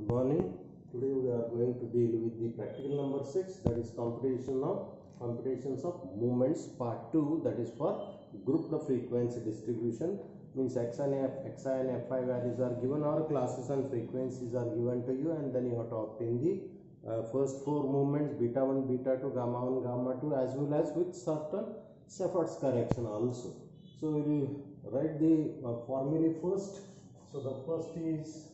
Morning. Today we are going to deal with the practical number 6, that is computations of movements part 2, that is for grouped frequency distribution. Means xi and fi values are given, or classes and frequencies are given to you, and then you have to obtain the first 4 movements, beta 1, beta 2, gamma 1, gamma 2, as well as with certain Shepard's correction also. So we will write the formulae first. So the first is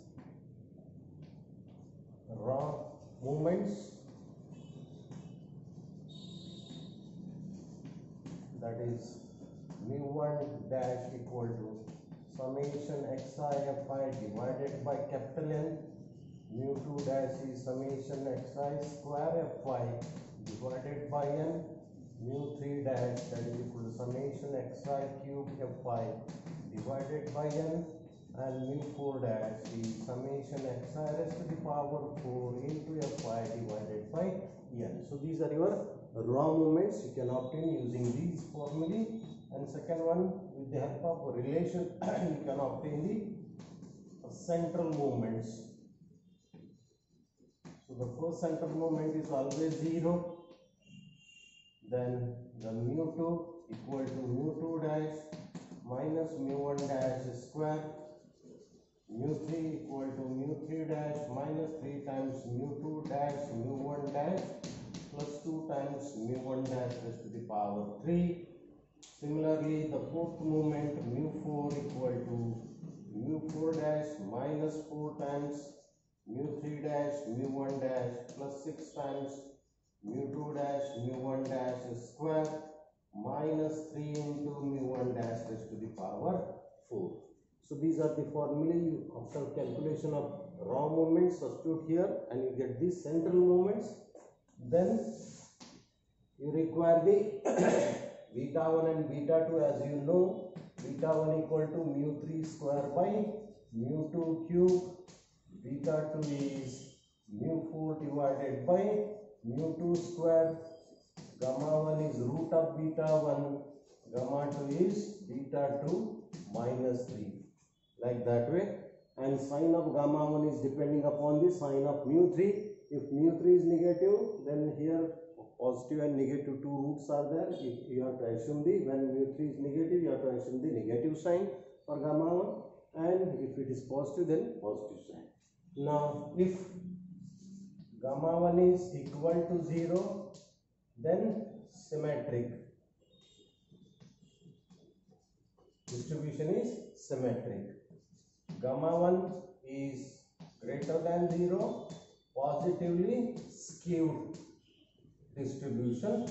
raw movements, that is mu1 dash equal to summation xi fi divided by capital N. Mu2 dash is summation xi square fi divided by N. Mu3 dash, that is equal to summation xi cube fi divided by N. And mu4 dash is summation xi raised to the power 4 into fi divided by N. So these are your raw movements. You can obtain using these formulae. And second one, with the help of relation, you can obtain the central movements. So the first central movement is always 0. Then the mu2 equal to mu2 dash minus mu1 dash square. Mu3 equal to mu3 dash minus 3 times mu2 dash mu1 dash plus 2 times mu1 dash raised to the power 3. Similarly, the fourth movement mu4 equal to mu4 dash minus 4 times mu3 dash mu1 dash plus 6 times mu2 dash mu1 dash square minus 3 into mu1 dash raised to the power 4. So these are the formulae. After calculation of raw movements, substitute here and you get these central movements. Then you require the beta 1 and beta 2. As you know, beta 1 equal to mu3 square by mu2 cube. Beta 2 is mu4 divided by mu2 square. Gamma 1 is root of beta 1. Gamma 2 is beta 2 minus 3. Like that way. And sign of gamma 1 is depending upon the sign of mu3. If mu3 is negative, then here positive and negative 2 roots are there. You have to assume when mu3 is negative, you have to assume the negative sign for gamma 1, and if it is positive, then positive sign. Now if gamma 1 is equal to 0, then symmetric. Distribution is symmetric. Gamma 1 is greater than 0, positively skewed distribution,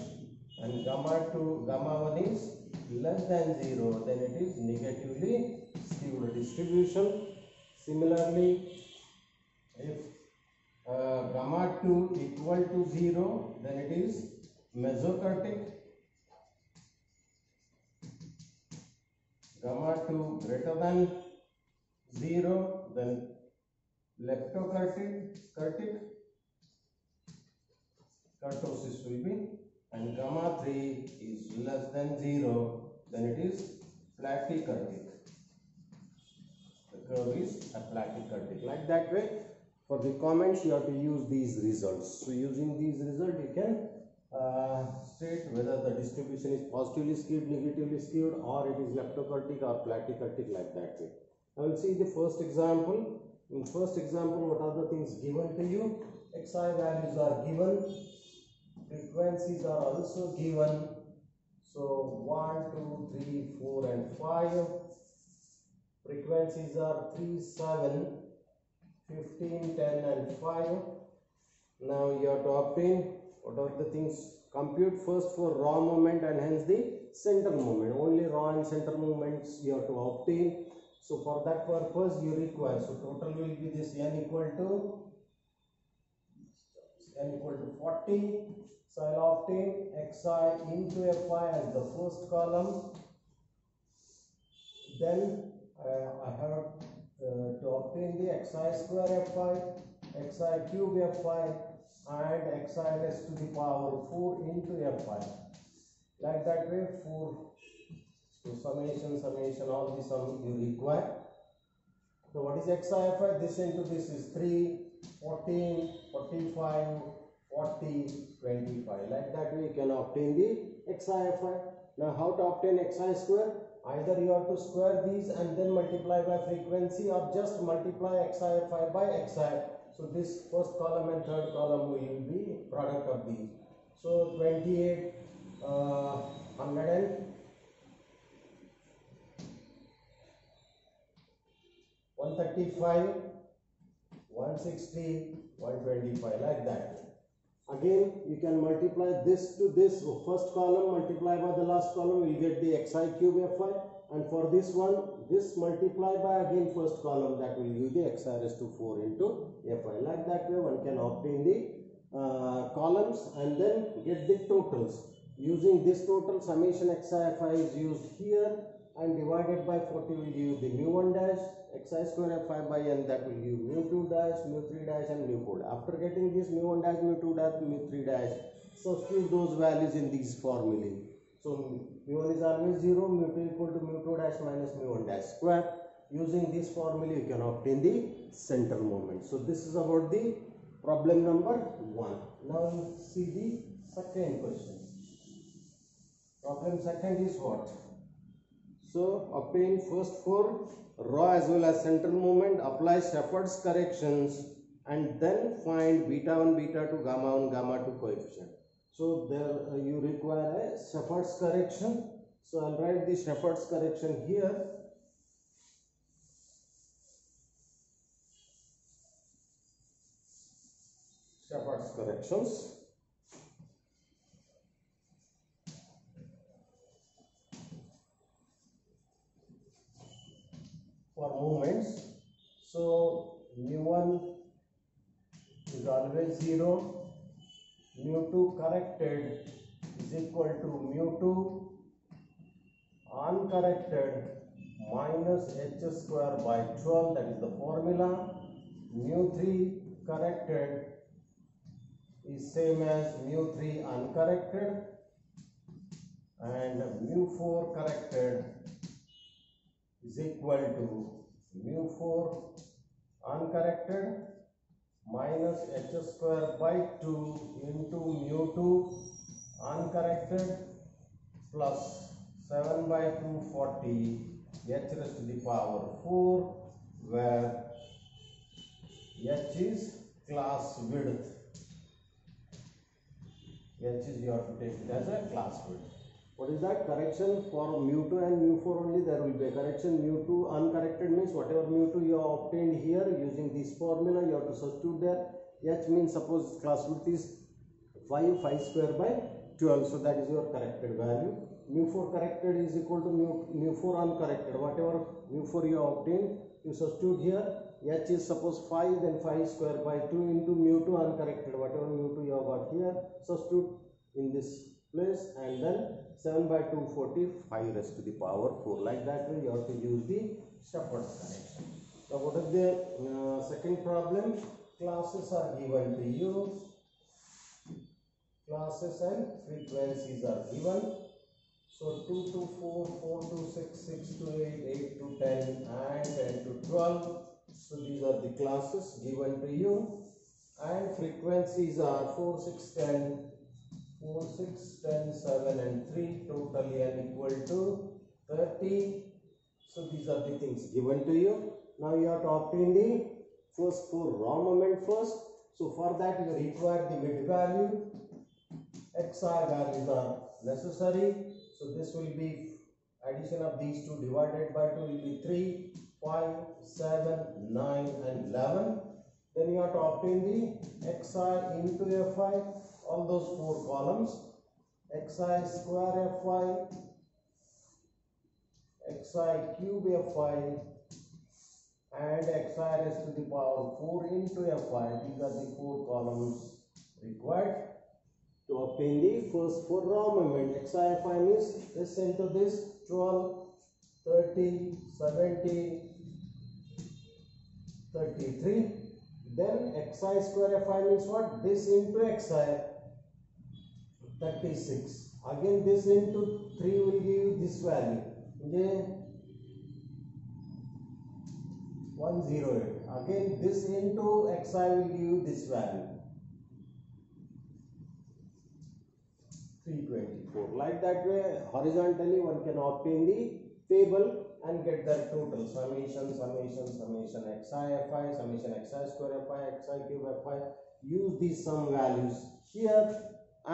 and gamma 1 is less than 0, then it is negatively skewed distribution. Similarly, if gamma 2 equal to 0, then it is mesokurtic. Gamma 2 greater than 0, then leptokurtic, kurtosis will be, and gamma 3 is less than 0, then it is platykurtic. The curve is a platykurtic. Like that way, for the comments you have to use these results. So using these results you can state whether the distribution is positively skewed, negatively skewed, or it is leptokurtic or platykurtic, like that way. Now we'll see the first example. In first example, what are the things given to you? Xi values are given, frequencies are also given. So 1, 2, 3, 4 and 5. Frequencies are 3, 7, 15, 10 and 5. Now you have to obtain what are the things. Compute first for raw movement and hence the central movement. Only raw and central movements you have to obtain. So for that purpose you require, so total will be this n equal to 40. So I will obtain xi into fi as the first column. Then I have to obtain the xi square fi, xi cube fi, and xi raised to the power 4 into fi. Like that way, 4. So summation, all the sum you require. So what is xi fi? This into this is 3. 14, 45, 40, 25. Like that we can obtain the XI. Now how to obtain XI square? Either you have to square these and then multiply by frequency, or just multiply XI by XI. So this first column and third column will be product of these. So 28, 100 135, 160, 125, like that. Again, you can multiply this to this. So first column multiply by the last column, we will get the XI cube Fi. And for this one, this multiply by again first column, that will give the XI raised to 4 into Fi. Like that way one can obtain the columns and then get the totals. Using this total, summation XI Fi is used here, and divided by 40 will give the mu1 dash, XI square Fi by n, that will give mu2 dash, mu3 dash and mu4. After getting this mu1 dash, mu2 dash, mu3 dash, substitute those values in these formulae. So mu1 is always 0, mu2 equal to mu2 dash minus mu1 dash square. Using this formula you can obtain the center moment. So this is about the problem number 1. Now we see the second question. Problem second is what? So obtain first for raw as well as center moment, apply Shepherd's corrections, and then find beta 1, beta 2, gamma 1, gamma 2 coefficient. So there you require a Shepherd's correction. So I'll write the Shepherd's correction here. Shepherd's corrections. For moments, so mu1 is always 0, mu2 corrected is equal to mu2 uncorrected minus h square by 12, that is the formula. Mu3 corrected is same as mu3 uncorrected, and mu4 corrected is equal to mu4 uncorrected minus h square by 2 into mu2 uncorrected plus 7 by 240 h raised to the power 4, where h is class width. H is, you have to take it as a class width. What is that? Correction for mu2 and mu4 only there will be a correction. Mu2 uncorrected means whatever mu2 you have obtained here using this formula, you have to substitute there. H means suppose class width is 5 square by 12, so that is your corrected value. Mu4 corrected is equal to mu4 uncorrected. Whatever mu4 you have obtained, you substitute here. H is suppose 5, then 5 square by 2 into mu2 uncorrected. Whatever mu2 you have got here, substitute in this place, and then 7 by 240, 5 raised to the power 4. Like that way you have to use the Shepherd's correction. So what is the second problem? Classes are given to you. Classes and frequencies are given. So 2 to 4, 4 to 6, 6 to 8, 8 to 10 and 10 to 12. So these are the classes given to you, and frequencies are 4, 6, 10, 4, 6, 10, 7 and 3, totally n equal to 30. So these are the things given to you. Now you have to obtain the first for raw moment first. So for that you require the mid value. Xi values are necessary. So this will be addition of these two divided by 2 will be 3, 5, 7, 9 and 11. Then you have to obtain the Xi into Fi, all those 4 columns. Xi square Fi, Xi cube Fi and Xi raised to the power 4 into Fi. These are the 4 columns required to obtain the first 4 raw moment. Xi Fi means this into this 12, 30, 70, 33. Then Xi square Fi means what? This into Xi, 36. Again this into 3 will give you this value. 108. Again this into xi will give you this value 324. Like that way horizontally one can obtain the table and get that total summation xi fi, summation xi square fi, xi cube fi. Use these sum values here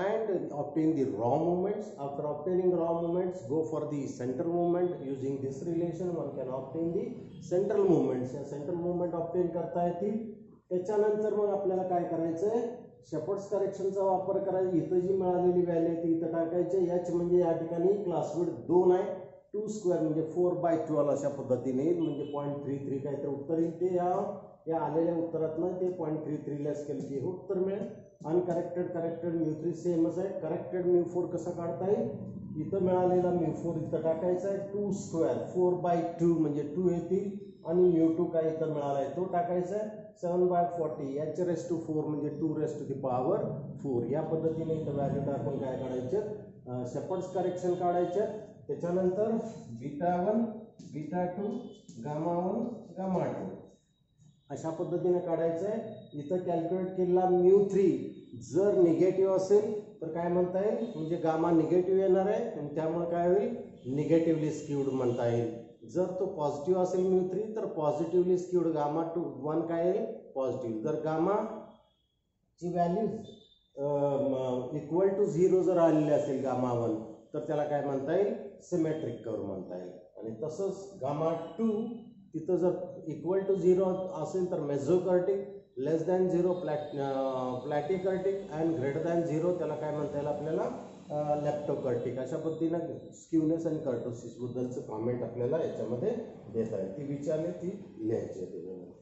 and obtain the raw moments. After obtaining raw moments, go for the center moment. Using this relation one can obtain the central moments. या central moment obtain करता येतील. त्याच्यानंतर मग आपल्याला काय करायचंय, shepherds करेक्शनचा वापर करायचा. इथं जी मिळालेली व्हॅल्यू आहे ती इथं टाकायची. h म्हणजे या ठिकाणी क्लास विड्थ 2 आहे, 2 स्क्वेअर म्हणजे 4/12 अशा पद्धतीने येईल. म्हणजे 0.33 काहीतरी उत्तर येईल. ते या आलेल्या उत्तरातनं ते 0.33 लेस केलं की हे उत्तर मिळेल. अनकरेक्टेड करेक्टेड μ3 सेमच आहे. करेक्टेड μ4 कसं काढता येईल, इथं मिळालेला μ4 इथं टाकायचा आहे. 2 स्क्वेअर 4/2 म्हणजे 2 येतील आणि μ2 काय इथं मिळाला आहे तो टाकायचा आहे. 7/40 h⁴ म्हणजे 2⁴ या पद्धतीने इथं व्हॅल्यू टाकून काय काढायचं, शेपर्ड्स करेक्शन काढायचं. त्याच्यानंतर β1 β2 γ1 γ2 अशा पद्धतीने काढायचं आहे. इथं कॅल्क्युलेट केलेला μ3 जर निगेटिव्ह असेल तर काय म्हणता येईल, म्हणजे गामा निगेटिव्ह येणार आहे आणि त्यामुळे काय होईल, निगेटिव्हली स्क्यूड म्हणता येईल. जर तो पॉझिटिव्ह असेल μ3 तर पॉझिटिव्हली स्क्यूड γ1 काय येईल, पॉझिटिव्ह. जर गामा ची व्हॅल्यू इक्वल टू 0 जर आलेली असेल γ1 तर त्याला काय म्हणता येईल, सिमेट्रिक कर्व म्हणता येईल. आणि तसंच γ2 तिथं जर इक्वल टू 0 असेल तर mesokurtic, less than 0 platykurtic and greater than 0 त्याला काय म्हणता येईल आपल्याला, लेप्टोकर्टिक. अशा पद्धतीनं स्क्यूनेस आणि कर्टोसिस बद्दलचं कॉमेंट आपल्याला याच्यामध्ये देता येईल. ती विचारली ती लिहायची आहे त्याच्यामध्ये.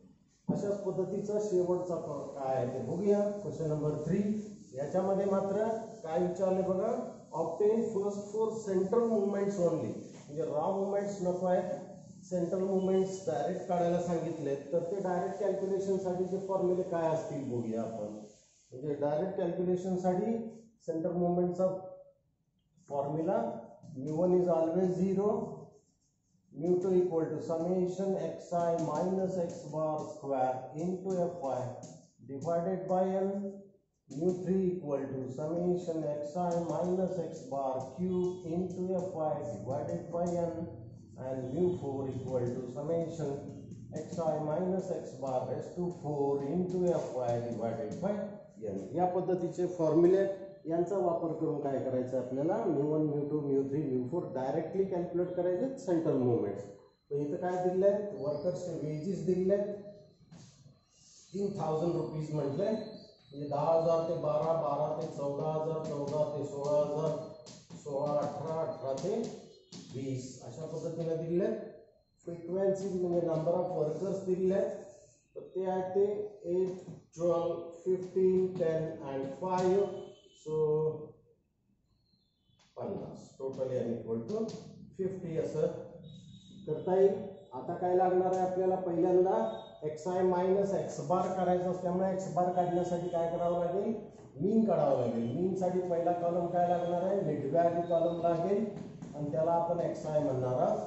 अशाच पद्धतीचा शेवटचा काय आहे ते बघूया. Question number 3. याच्यामध्ये मात्र काय विचारले बघा, obtain first 4 central movements only. म्हणजे रॉ मुवमेंट्स नको आहेत, सेंट्रल मुवमेंट्स डायरेक्ट काढायला सांगितले. तर ते डायरेक्ट कॅल्क्युलेशनसाठीचे फॉर्म्युले काय असतील बघूया आपण. म्हणजे डायरेक्ट कॅल्क्युलेशनसाठी सेंट्रल मुवमेंटचा formula μ1 is always 0, μ2 equal to summation xi minus x bar square into fi divided by n, μ3 equal to summation xi minus x bar cube into fi divided by n and μ4 equal to summation xi minus x bar raised to 4 into fy divided by n. या पद्धतीचे फॉर्म्युले यांचा वापर करून काय करायचं आपल्याला, μ1 μ2 μ3 μ4 directly calculate करायचे central movements. तर इथं काय दिले आहेत, वर्कर्सचे वेजेस दिले आहेत 3000 रुपीज म्हटले. म्हणजे 10,000 ते 12, 12 ते 14,000, 14 ते 16,000, 16, 18, 18 ते 20 अशा पद्धतीने दिले. फ्रिक्वेन्सी म्हणजे नंबर ऑफ वर्कर्स दिले आहेत. तर ते आहे ते 8, 12, 15, 10 and 5. So 50 total n equal to 50 असं करता येईल. आता काय लागणार आहे आपल्याला, पहिल्यांदा xi मायनस x बार करायचं असल्यामुळे x बार काढण्यासाठी काय करावं लागेल, मीन काढावं लागेल. मीन साठी पहिला कॉलम काय लागणार आहे, मिड व्हॅल्यू कॉलम लागेल आणि त्याला आपण xi म्हणणार आहोत.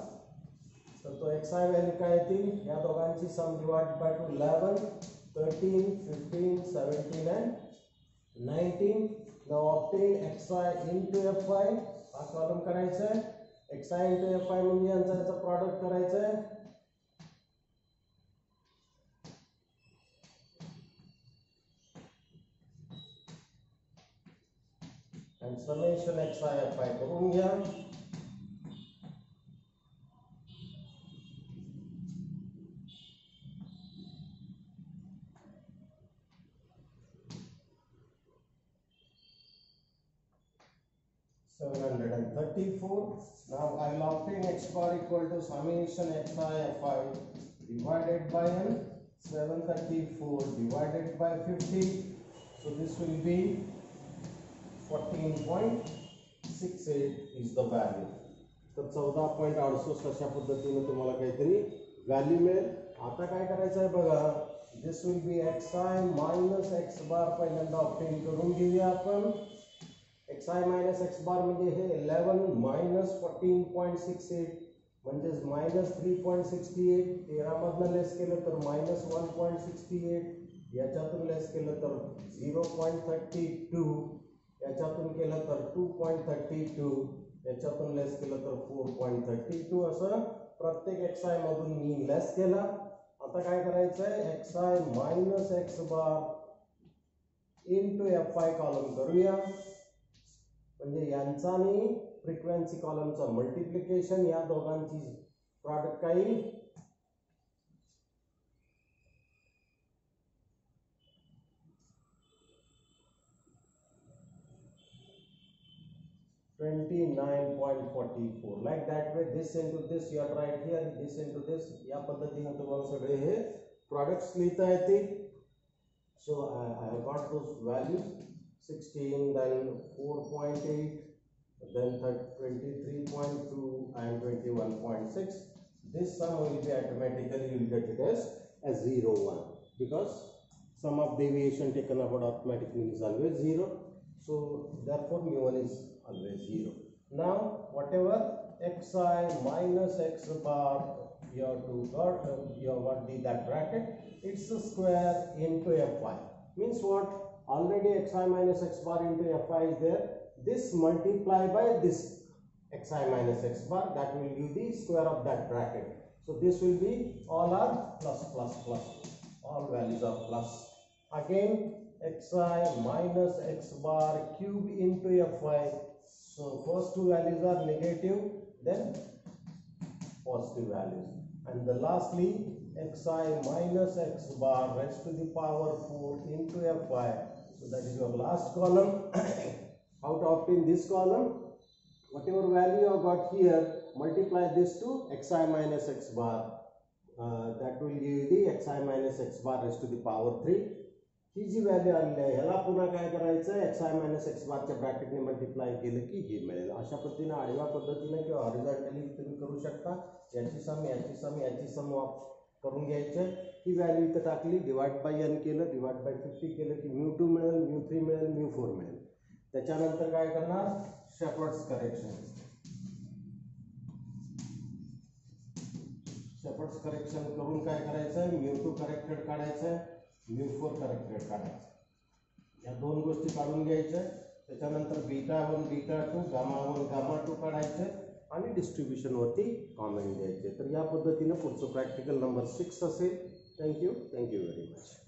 तर तो xi व्हॅल्यू काय येतील, या दोघांची sum divide by 2 11, 13, 15, 17 and 19. Now obtain xi into fi. हा कॉलम करायचा आहे. xi into fi म्हणजे यांचा प्रॉडक्ट करायचा आहे. and summation xi fi करून घ्या. Now I will obtain x bar equal to summation xi fi divided by n. 734 divided by 50. So this will be 14.68 is the value. तर 14.68 अशा पद्धतीने तुम्हाला काहीतरी व्हॅल्यू मिळेल. आता काय करायचं आहे बघा, this will be xi minus x बार पहिल्यांदा ऑब्टेन करून घेऊया आपण. xi मायनस x बार म्हणजे हे 11 मायनस 14.68 म्हणजेच -3.68, 13 मधनं लेस केलं तर -1.68, याच्यातून लेस केलं तर 0.32, याच्यातून केलं तर 2.32, याच्यातून लेस केलं तर 4.32. असं प्रत्येक xi मधून मी लेस केला. आता काय करायचं आहे, xi minus x bar into fi column करूया. म्हणजे यांचा आणि फ्रिक्वेन्सी कॉलमचं मल्टिप्लिकेशन, या दोघांची प्रॉडक्ट काय येईल, 29.44. Like that way, this into this, you have right here, this into this, या पद्धतीने तुम्हाला सगळे हे products लिहिता येतील. So I have got those values, 16, then 4.8, then 23.2 and 21.6. This sum will be automatically, you will get it as 0, 1, because sum of deviation taken about arithmetic mean is always 0. So therefore mu1 is always 0. Now whatever xi minus x bar you have got that bracket, it's a square into fi. Means what? Already xi minus x bar into fi is there. This multiply by this xi minus x bar, that will give the square of that bracket. So this will be all are plus plus plus. All values are plus. Again xi minus x bar cube into fi. So first two values are negative, then positive values, and the lastly xi minus x bar raised to the power 4 into fi. So that is your last column. How to obtain this column? Whatever value you have got here, multiply this to xi minus x bar. That will give the xi minus x bar raised to the power 3. ही जी value आलेली आहे ह्याला पुन्हा काय करायचं, xi minus x बारच्या ब्रॅकेटने multiply केलं की हे मिळेल. अशा पद्धतीने आडव्या पद्धतीने किंवा हॉरिझॉन्टली तुम्ही करू शकता. याची सम करून घ्यायचे. ही व्हॅल्यू इथं टाकली, डिवाइड बाय n केलं, डिवाइड बाय 50 केलं की μ2 मिळेल, μ3 मिळेल, μ4 मिळेल. त्याच्यानंतर काय करणार, शेपर्ड्स करेक्शन. शेपर्ड्स करेक्शन करून काय करायचं, μ2 करेक्टेड काढायचं, μ4 करेक्टेड काढायचं. या दोन गोष्टी काढून घ्यायच्या. त्याच्यानंतर β1 β2 γ1 γ2 काढायचे आणि डिस्ट्रीब्युशन वरती कॉमेंट द्यायचे. तर या पद्धतीने पुढचं प्रॅक्टिकल नंबर 6 असेल. Thank you very much.